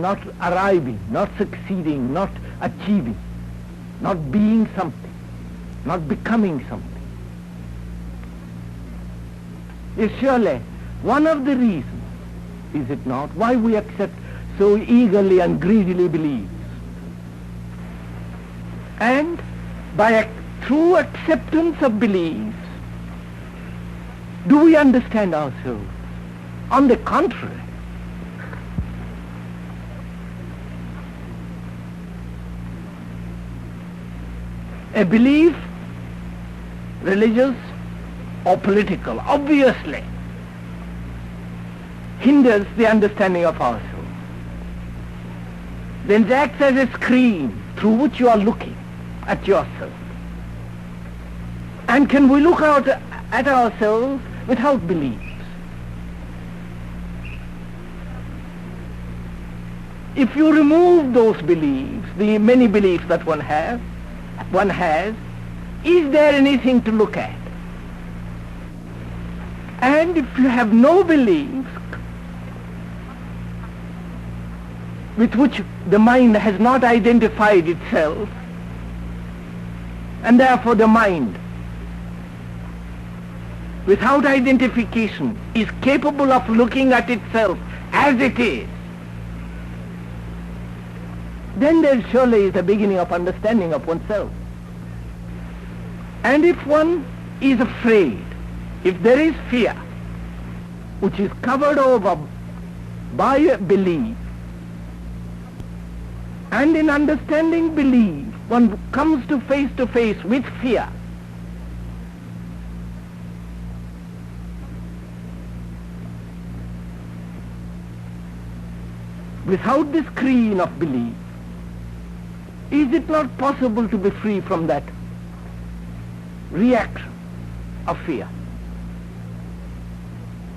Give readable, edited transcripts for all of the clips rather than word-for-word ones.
not arriving, not succeeding, not achieving, not being something, not becoming something, is surely one of the reasons, is it not, why we accept so eagerly and greedily beliefs. And by true acceptance of beliefs, do we understand ourselves? On the contrary, a belief, religious or political, obviously hinders the understanding of ourselves. Then it acts as a screen through which you are looking at yourself. And can we look out at ourselves without beliefs? If you remove those beliefs, the many beliefs that one has, is there anything to look at? And if you have no beliefs with which the mind has not identified itself, and therefore the mind, without identification, is capable of looking at itself as it is, then there surely is the beginning of understanding of oneself. And if one is afraid, if there is fear, which is covered over by a belief, and in understanding belief, one comes to face with fear, without the screen of belief, is it not possible to be free from that reaction of fear?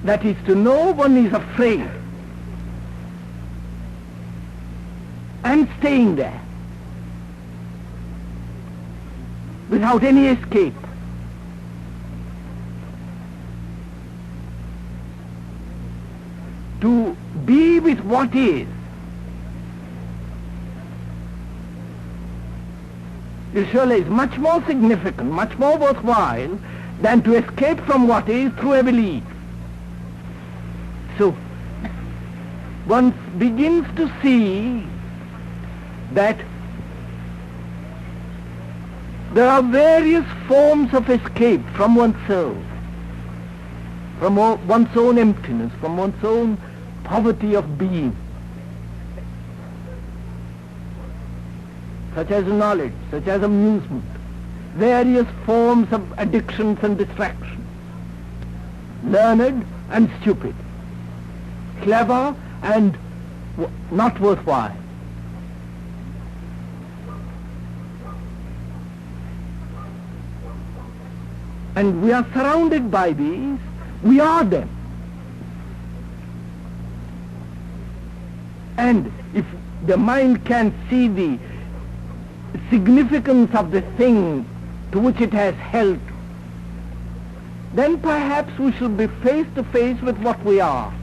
That is to know one is afraid and staying there without any escape. To be with what is surely is much more significant, much more worthwhile than to escape from what is through a belief. So one begins to see that there are various forms of escape from oneself, from one's own emptiness, from one's own poverty of being, such as knowledge, such as amusement, various forms of addictions and distractions, learned and stupid, clever and not worthwhile. And we are surrounded by these, we are them. And if the mind can see the significance of the thing to which it has held, then perhaps we shall be face to face with what we are.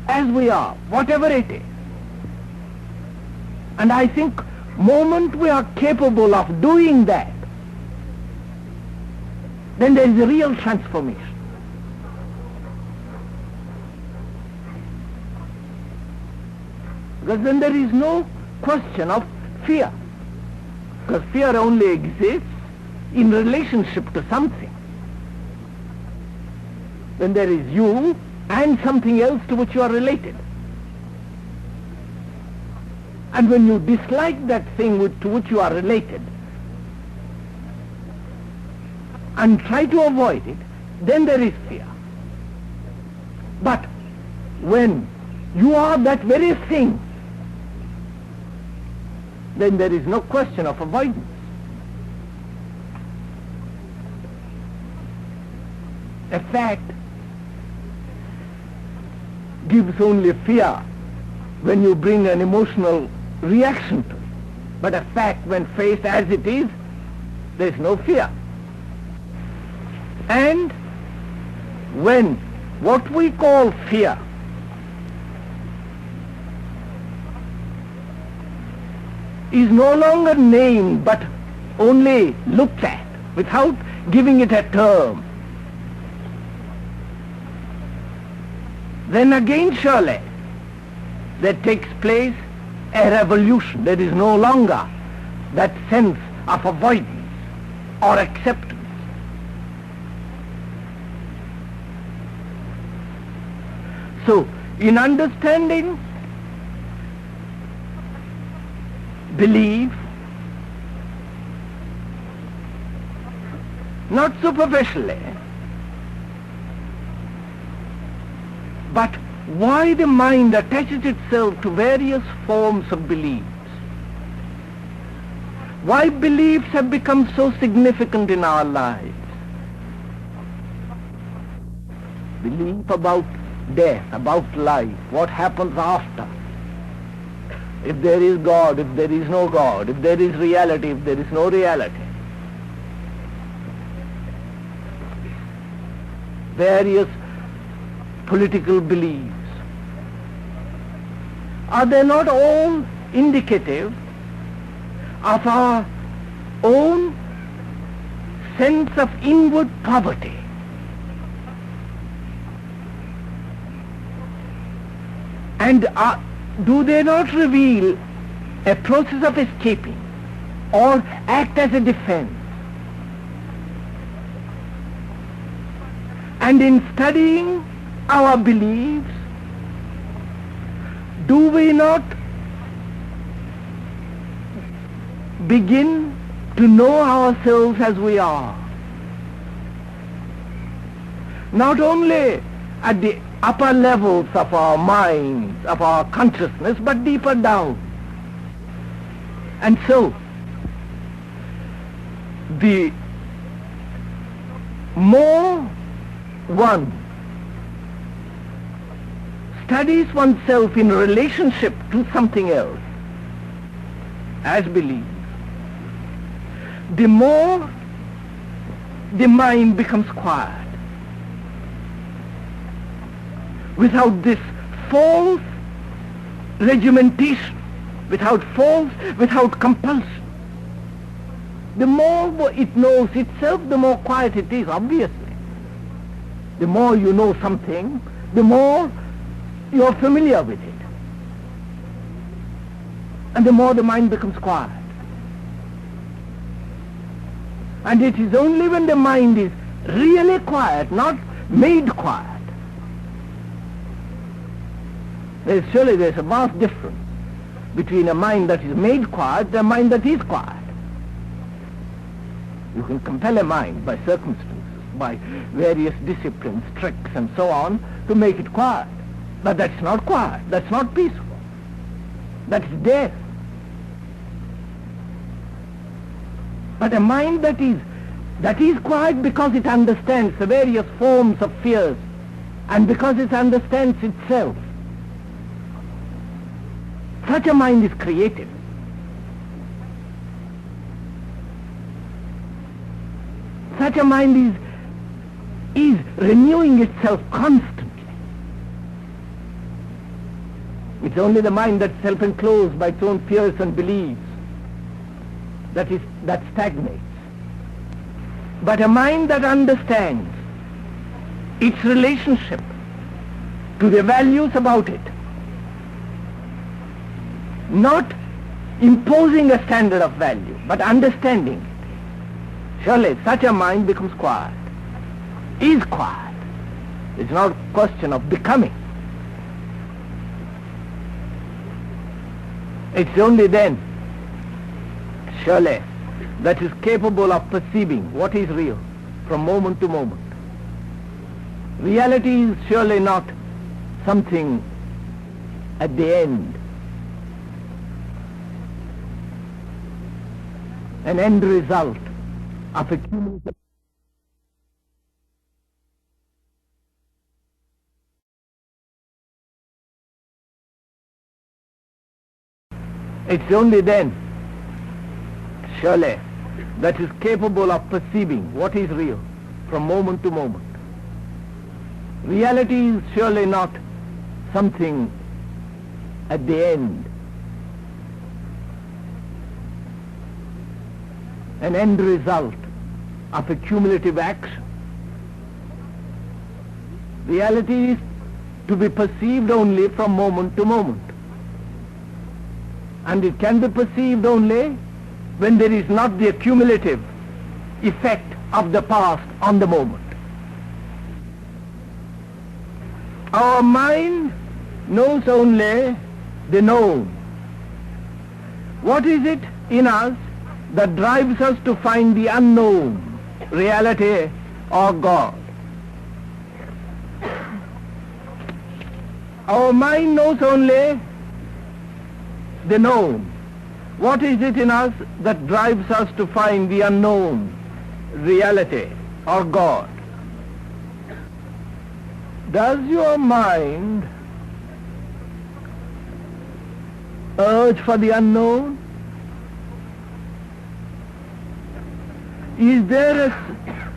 As we are, whatever it is. And I think moment we are capable of doing that, then there is a real transformation. Because then there is no question of fear. Because fear only exists in relationship to something. Then there is you and something else to which you are related. And when you dislike that thing to which you are related and try to avoid it, then there is fear. But when you are that very thing, then there is no question of avoidance. A fact gives only fear when you bring an emotional reaction to it. But a fact, when faced as it is, there is no fear. And when what we call fear is no longer named but only looked at without giving it a term, then again surely there takes place a revolution. There is no longer that sense of avoidance or acceptance. So, in understanding belief, not superficially, but why the mind attaches itself to various forms of beliefs, why beliefs have become so significant in our lives. Belief about death, about life, what happens after, if there is God, if there is no God, if there is reality, if there is no reality. Various political beliefs, are they not all indicative of our own sense of inward poverty? And do they not reveal a process of escaping or act as a defense? And in studying our beliefs, do we not begin to know ourselves as we are? Not only at the upper levels of our minds, of our consciousness, but deeper down. And so, the more one studies oneself in relationship to something else, as belief, the more the mind becomes quiet. Without this false regimentation, without compulsion. The more it knows itself, the more quiet it is, obviously. The more you know something, the more you're familiar with it. And the more the mind becomes quiet. And it is only when the mind is really quiet, not made quiet. Surely there's a vast difference between a mind that is made quiet and a mind that is quiet. You can compel a mind by circumstances, by various disciplines, tricks and so on, to make it quiet. But that's not quiet, that's not peaceful. That's death. But a mind that is quiet because it understands the various forms of fears and because it understands itself, such a mind is creative. Such a mind is renewing itself constantly. It's only the mind that's self-enclosed by its own fears and beliefs that stagnates. But a mind that understands its relationship to the values about it, not imposing a standard of value, but understanding it, surely such a mind becomes quiet, is quiet. It's not a question of becoming. It's only then, surely, that is capable of perceiving what is real from moment to moment. Reality is surely not something at the end, an end result of a cumulative. It's only then, surely, that is capable of perceiving what is real from moment to moment. Reality is surely not something at the end, an end result of a cumulative action. Reality is to be perceived only from moment to moment. And it can be perceived only when there is not the cumulative effect of the past on the moment. Our mind knows only the known. What is it in us that drives us to find the unknown, reality or God? Our mind knows only the known. What is it in us that drives us to find the unknown, reality or God? Does your mind urge for the unknown? Is there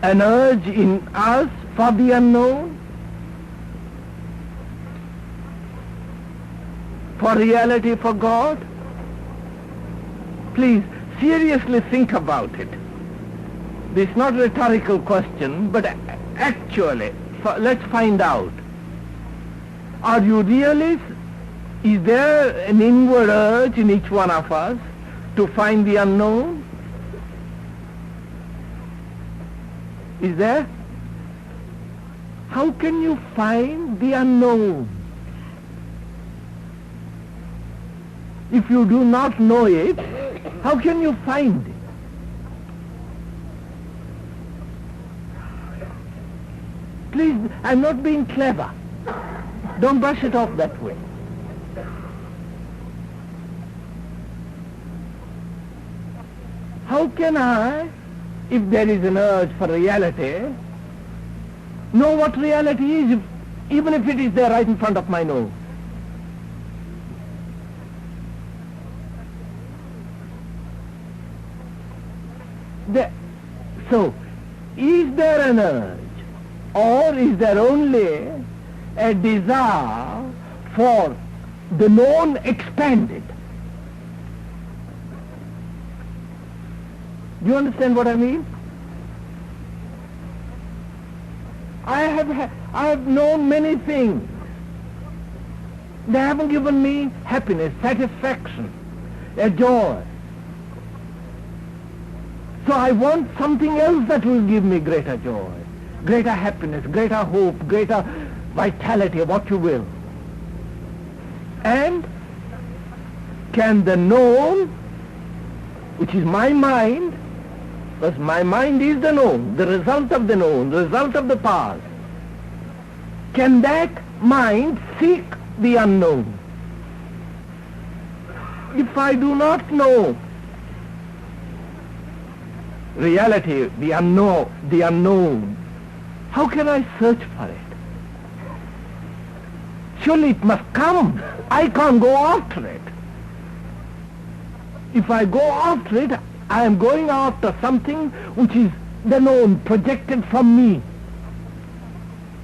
an urge in us for the unknown? For reality, for God? Please, seriously think about it. This is not a rhetorical question, but actually, let's find out. Are you really, is there an inward urge in each one of us to find the unknown? Is there? How can you find the unknown? If you do not know it, how can you find it? Please, I'm not being clever. Don't brush it off that way. How can I, if there is an urge for reality, know what reality is, even if it is there right in front of my nose? So, is there an urge, or is there only a desire for the known expanded? Do you understand what I mean? I have known many things. They haven't given me happiness, satisfaction, a joy. So I want something else that will give me greater joy, greater happiness, greater hope, greater vitality, what you will. And can the known, which is my mind, because my mind is the known, the result of the known, the result of the past, can that mind seek the unknown? If I do not know reality, the unknown, how can I search for it? Surely it must come. I can't go after it. If I go after it, I am going after something which is the known, projected from me.